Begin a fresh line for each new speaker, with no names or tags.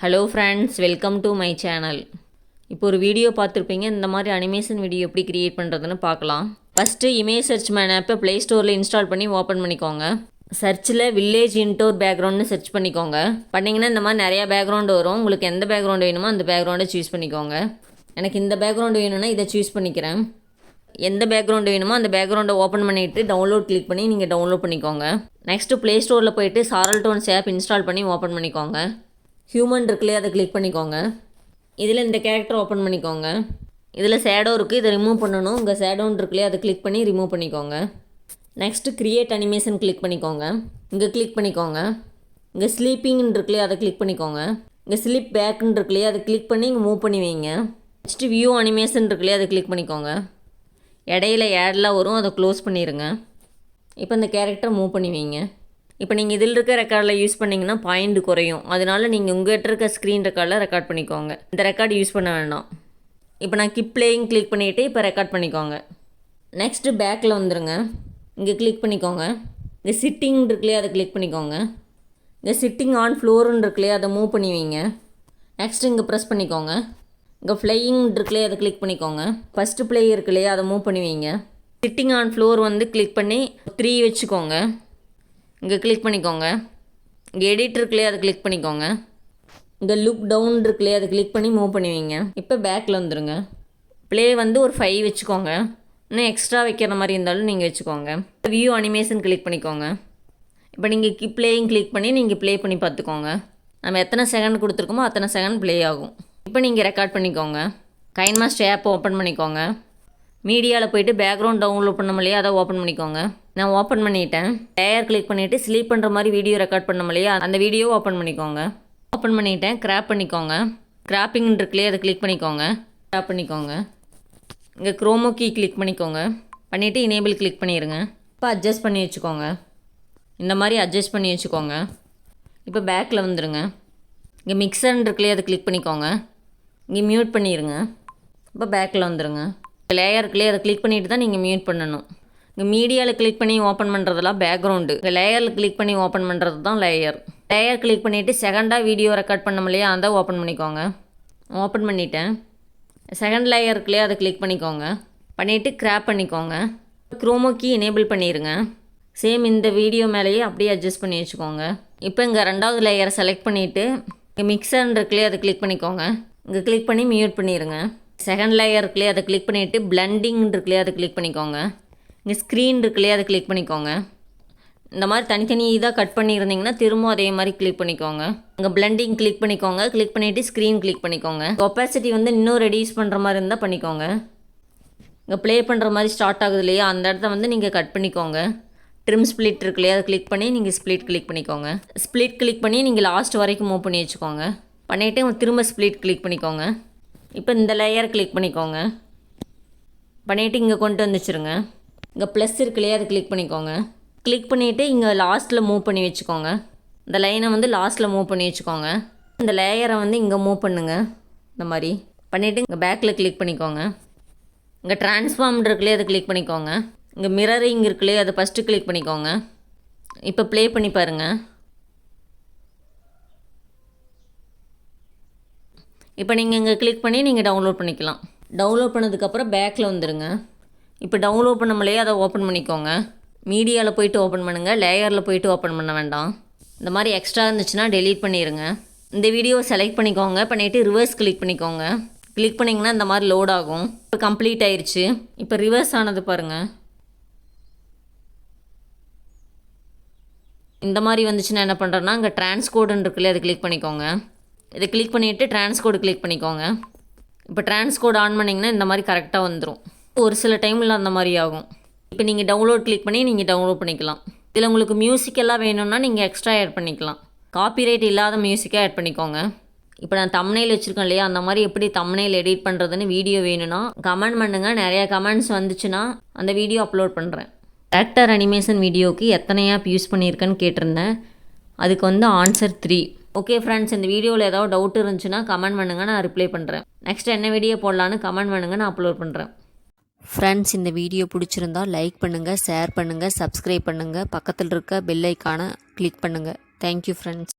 Hello friends, welcome to my channel. இப்போ ஒரு video பார்த்துருப்பீங்க. இந்த மாதிரி அனிமேஷன் வீடியோ எப்படி க்ரியேட் பண்ணுறதுன்னு பார்க்கலாம். ஃபஸ்ட்டு இமேஜ் சர்ச் மேன் ஆப்பை ப்ளே ஸ்டோரில் இன்ஸ்டால் பண்ணி ஓப்பன் பண்ணிக்கோங்க. சர்ச்சில் வில்லேஜ் இன்டோர் பேக்ரவுண்ட்னு சர்ச் பண்ணிக்கோங்க. பண்ணிங்கன்னா இந்த மாதிரி நிறையா பேக்ரவுண்டு வரும். உங்களுக்கு எந்த பேக்ரவுண்டு வேணுமோ அந்த பேக்ரவுண்டை சூஸ் பண்ணிக்கோங்க. எனக்கு இந்த பேக்ரவுண்டு வேணும்னா இதை சூஸ் பண்ணிக்கிறேன். எந்த பேக்ரவுண்டு வேணுமோ அந்த பேக்ரவுண்டை ஓப்பன் பண்ணிவிட்டு டவுன்லோட் கிளிக் பண்ணி நீங்கள் டவுன்லோட் பண்ணிக்கோங்க. நெக்ஸ்ட்டு ப்ளே ஸ்டோரில் போய்ட்டு சாரல் டோன்ஸ் ஆப் இன்ஸ்டால் பண்ணி ஓப்பன் பண்ணிக்கோங்க. ஹியூமன் இருக்குல்லையே அதை கிளிக் பண்ணிக்கோங்க. இதில் இந்த கேரக்டர் ஓப்பன் பண்ணிக்கோங்க. இதில் ஷேடோ இருக்குது, இதை ரிமூவ் பண்ணணும். உங்கள் ஷேடோன்னு இருக்குல்லையே அதை கிளிக் பண்ணி ரிமூவ் பண்ணிக்கோங்க. நெக்ஸ்ட்டு க்ரியேட் அனிமேஷன் கிளிக் பண்ணிக்கோங்க. இங்கே கிளிக் பண்ணிக்கோங்க. இங்கே ஸ்லீப்பிங்னு இருக்குல்லையே அதை கிளிக் பண்ணிக்கோங்க. இங்கே ஸ்லிப் பேக்குன்னு இருக்குல்லையே அதை கிளிக் பண்ணி இங்கே மூவ் பண்ணி வைங்க. நெக்ஸ்ட்டு வியூ அனிமேஷன் இருக்குல்லையே அதை கிளிக் பண்ணிக்கோங்க. இடையில ஆட்லாம் வரும், அதை க்ளோஸ் பண்ணிடுங்க. இப்போ இந்த கேரக்டரை மூவ் பண்ணி வைங்க. இப்போ நீங்கள் இதில் இருக்க ரெக்கார்டில் யூஸ் பண்ணிங்கன்னா பாயிண்ட் குறையும். அதனால் நீங்கள் உங்கள்கிட்ட இருக்க ஸ்க்ரீன் ரெக்கார்டில் ரெக்கார்ட் பண்ணிக்கோங்க. இந்த ரெக்கார்டு யூஸ் பண்ண வேண்டாம். இப்போ நான் கிப் பிளேயிங் கிளிக் பண்ணிவிட்டு இப்போ ரெக்கார்ட் பண்ணிக்கோங்க. நெக்ஸ்ட்டு பேக்கில் வந்துடுங்க. இங்கே கிளிக் பண்ணிக்கோங்க. இங்கே சிட்டிங் இருக்குல்லையே அதை கிளிக் பண்ணிக்கோங்க. இங்கே சிட்டிங் ஆன் ஃப்ளோருன்னு இருக்குல்லையே அதை மூவ் பண்ணி வைங்க. நெக்ஸ்ட்டு இங்கே ப்ரெஸ் பண்ணிக்கோங்க. இங்கே ஃப்ளையிங் இருக்குல்லையே அதை கிளிக் பண்ணிக்கோங்க. ஃபஸ்ட்டு ப்ளே இருக்குல்லையே அதை மூவ் பண்ணி வைங்க. சிட்டிங் ஆன் ஃப்ளோர் வந்து கிளிக் பண்ணி 3 வச்சுக்கோங்க. இங்கே கிளிக் பண்ணிக்கோங்க. இங்கே எடிட் இருக்குல்லையே அதை கிளிக் பண்ணிக்கோங்க. இங்கே லுக் டவுன் இருக்குல்லையே அதை கிளிக் பண்ணி மூவ் பண்ணி வைங்க. இப்போ பேக்கில் வந்துடுங்க. ப்ளே வந்து ஒரு 5 வச்சுக்கோங்க. இன்னும் எக்ஸ்ட்ரா வைக்கிற மாதிரி இருந்தாலும் நீங்கள் வச்சுக்கோங்க. வியூ அனிமேஷன் கிளிக் பண்ணிக்கோங்க. இப்போ நீங்கள் கிப் பிளேயிங் கிளிக் பண்ணி நீங்கள் ப்ளே பண்ணி பார்த்துக்கோங்க. நம்ம எத்தனை செகண்ட் கொடுத்துருக்கோமோ அத்தனை செகண்ட் ப்ளே ஆகும். இப்போ நீங்கள் ரெக்கார்ட் பண்ணிக்கோங்க. கைன்மாஸ்டர் ஆப் ஓப்பன் பண்ணிக்கோங்க. மீடியாவில் போய்ட்டு பேக்ரவுண்ட் டவுன்லோட் பண்ண முடியாது, அதை ஓப்பன் பண்ணிக்கோங்க. நான் ஓப்பன் பண்ணிட்டேன். லேயர் கிளிக் பண்ணிவிட்டு ஸ்லீப் பண்ணுற மாதிரி வீடியோ ரெக்கார்ட் பண்ண முடியாது, அந்த வீடியோ ஓப்பன் பண்ணிக்கோங்க. ஓப்பன் பண்ணிவிட்டேன். கிராப் பண்ணிக்கோங்க. கிராப்பிங் இருக்குல்லையே அதை கிளிக் பண்ணிக்கோங்க. கிராப் பண்ணிக்கோங்க. இங்கே க்ரோமோ கீ கிளிக் பண்ணிக்கோங்க. பண்ணிவிட்டு இனேபிள் கிளிக் பண்ணிடுங்க. இப்போ அட்ஜஸ்ட் பண்ணி வச்சுக்கோங்க. இந்த மாதிரி அட்ஜஸ்ட் பண்ணி வச்சுக்கோங்க. இப்போ பேக்கில் வந்துடுங்க. இங்கே மிக்சர்ன்னு இருக்குல்லையே அதை கிளிக் பண்ணிக்கோங்க. இங்கே மியூட் பண்ணிடுங்க. இப்போ பேக்கில் வந்துடுங்க. லேயர் இருக்குல்லையே அதை கிளிக் பண்ணிவிட்டு தான் நீங்கள் மியூட் பண்ணணும். இங்கே மீடியாவில் கிளிக் பண்ணி ஓப்பன் பண்ணுறதெல்லாம் பேக்ரவுண்டு. இங்கே லேயரில் கிளிக் பண்ணி ஓப்பன் பண்ணுறது தான் லேயர். லேயர் கிளிக் பண்ணிவிட்டு செகண்டாக வீடியோ ரெக்கார்ட் பண்ண முடியாது, அதை ஓப்பன் பண்ணிக்கோங்க. ஓப்பன் பண்ணிவிட்டேன். செகண்ட் லேயர் இருக்குல்லையே அதை கிளிக் பண்ணிக்கோங்க. பண்ணிவிட்டு கிராப் பண்ணிக்கோங்க. க்ரோமோ கீ எனேபிள் பண்ணிடுங்க. சேம் இந்த வீடியோ மேலேயே அப்படியே அட்ஜஸ்ட் பண்ணி வச்சுக்கோங்க. இப்போ இங்கே ரெண்டாவது லேயரை செலக்ட் பண்ணிவிட்டு இங்கே மிக்சர்ன்னு இருக்குல்லையே அதை கிளிக் பண்ணிக்கோங்க. இங்கே கிளிக் பண்ணி மியூட் பண்ணிடுங்க. செகண்ட் லேயர் இருக்குல்லையே அதை கிளிக் பண்ணிவிட்டு பிளண்டிங் இருக்குல்லையே அதை கிளிக் பண்ணிக்கோங்க. இங்கே ஸ்க்ரீன் இருக்குல்லையே அதை கிளிக் பண்ணிக்கோங்க. இந்த மாதிரி தனித்தனி இதாக கட் பண்ணியிருந்தீங்கன்னா திரும்ப அதே மாதிரி கிளிக் பண்ணிக்கோங்க. இங்கே பிளண்டிங் கிளிக் பண்ணிக்கோங்க. கிளிக் பண்ணிவிட்டு ஸ்க்ரீன் கிளிக் பண்ணிக்கோங்க. ஒப்பாசிட்டி வந்து இன்னும் ரெடியூஸ் பண்ணுற மாதிரி இருந்தால் பண்ணிக்கோங்க. இங்கே ப்ளே பண்ணுற மாதிரி ஸ்டார்ட் ஆகுது இல்லையா, அந்த இடத்த வந்து நீங்கள் கட் பண்ணிக்கோங்க. ட்ரிம் ஸ்ப்ளிட் இருக்குல்லையே அதை கிளிக் பண்ணி நீங்கள் ஸ்ப்ளிட் கிளிக் பண்ணிக்கோங்க. ஸ்ப்ளிட் கிளிக் பண்ணி நீங்கள் லாஸ்ட் வரைக்கும் மூவ் பண்ணி வச்சுக்கோங்க. பண்ணிவிட்டு திரும்ப ஸ்ப்ளிட் கிளிக் பண்ணிக்கோங்க. இப்போ இந்த லேயர் கிளிக் பண்ணிக்கோங்க. பண்ணிவிட்டு இங்கே கொண்டு வந்துச்சுருங்க. இங்கே ப்ளஸ் இருக்குல்லையே அதை கிளிக் பண்ணிக்கோங்க. கிளிக் பண்ணிவிட்டு இங்கே லாஸ்ட்டில் மூவ் பண்ணி வச்சுக்கோங்க. இந்த லைனை வந்து லாஸ்ட்டில் மூவ் பண்ணி வச்சுக்கோங்க. இந்த லேயரை வந்து இங்கே மூவ் பண்ணுங்கள். இந்த மாதிரி பண்ணிவிட்டு இங்கே பேக்கில் கிளிக் பண்ணிக்கோங்க. இங்கே ட்ரான்ஸ்ஃபார்ம் இருக்குல்லையே அதை கிளிக் பண்ணிக்கோங்க. இங்கே மிரரிங் இருக்குல்லையே அதை ஃபஸ்ட்டு கிளிக் பண்ணிக்கோங்க. இப்போ ப்ளே பண்ணி பாருங்கள். இப்போ நீங்கள் இங்கே கிளிக் பண்ணி நீங்கள் டவுன்லோட் பண்ணிக்கலாம். டவுன்லோட் பண்ணதுக்கப்புறம் பேக்கில் வந்துடுங்க. இப்போ டவுன்லோட் பண்ண முடியாது, அதை ஓப்பன் பண்ணிக்கோங்க. மீடியாவில் போய்ட்டு ஓப்பன் பண்ணுங்கள். லேயரில் போய்ட்டு ஓப்பன் பண்ண வேண்டாம். இந்த மாதிரி எக்ஸ்ட்ரா இருந்துச்சுன்னா டெலீட் பண்ணிடுங்க. இந்த வீடியோவை செலக்ட் பண்ணிக்கோங்க. பண்ணிவிட்டு ரிவர்ஸ் கிளிக் பண்ணிக்கோங்க. கிளிக் பண்ணிங்கன்னா இந்த மாதிரி லோட் ஆகும். இப்போ கம்ப்ளீட் ஆயிடுச்சு. இப்போ ரிவர்ஸ் ஆனது பாருங்கள். இந்த மாதிரி வந்துச்சுன்னா என்ன பண்ணுறேன்னா இங்கே டிரான்ஸ்கோடுன்னு இருக்குல்லையே அதை கிளிக் பண்ணிக்கோங்க. இதை கிளிக் பண்ணிவிட்டு டிரான்ஸ்கோடு கிளிக் பண்ணிக்கோங்க. இப்போ டிரான்ஸ்கோடு ஆன் பண்ணிங்கன்னா இந்த மாதிரி கரெக்டாக வந்துடும். ஒரு சில டைமில் அந்த மாதிரி ஆகும். இப்போ நீங்கள் டவுன்லோட் கிளிக் பண்ணி நீங்கள் டவுன்லோட் பண்ணிக்கலாம். இதில் உங்களுக்கு மியூசிக்கெல்லாம் வேணும்னா நீங்கள் எக்ஸ்ட்ரா ஆட் பண்ணிக்கலாம். காப்பிரைட் இல்லாத மியூசிக்காக ஆட் பண்ணிக்கோங்க. இப்போ நான் தம்ப்நெயில் வச்சுருக்கேன் இல்லையா, அந்த மாதிரி எப்படி தம்ப்நெயில் எடிட் பண்ணுறதுன்னு வீடியோ வேணும்னா கமெண்ட் பண்ணுங்கள். நிறையா கமெண்ட்ஸ் வந்துச்சுன்னா அந்த வீடியோ அப்லோட் பண்ணுறேன். கேரக்டர் அனிமேஷன் வீடியோவுக்கு எத்தனை ஆப் யூஸ் பண்ணியிருக்கேன்னு கேட்டிருந்தேன். அதுக்கு வந்து ஆன்சர் 3. ஓகே ஃப்ரெண்ட்ஸ், இந்த வீடியோவில் ஏதாவது டவுட் இருந்துச்சுன்னா கமெண்ட் பண்ணுங்கள், நான் ரிப்ளை பண்ணுறேன். நெக்ஸ்ட் என்ன வீடியோ போடலான்னு கமெண்ட் பண்ணுங்கள், நான் அப்லோட் பண்ணுறேன்.
ஃப்ரெண்ட்ஸ், இந்த வீடியோ பிடிச்சிருந்தால் லைக் பண்ணுங்கள், ஷேர் பண்ணுங்கள், சப்ஸ்கிரைப் பண்ணுங்கள், பக்கத்தில் இருக்க பெல் ஐக்கானை கிளிக் பண்ணுங்கள். Thank you friends.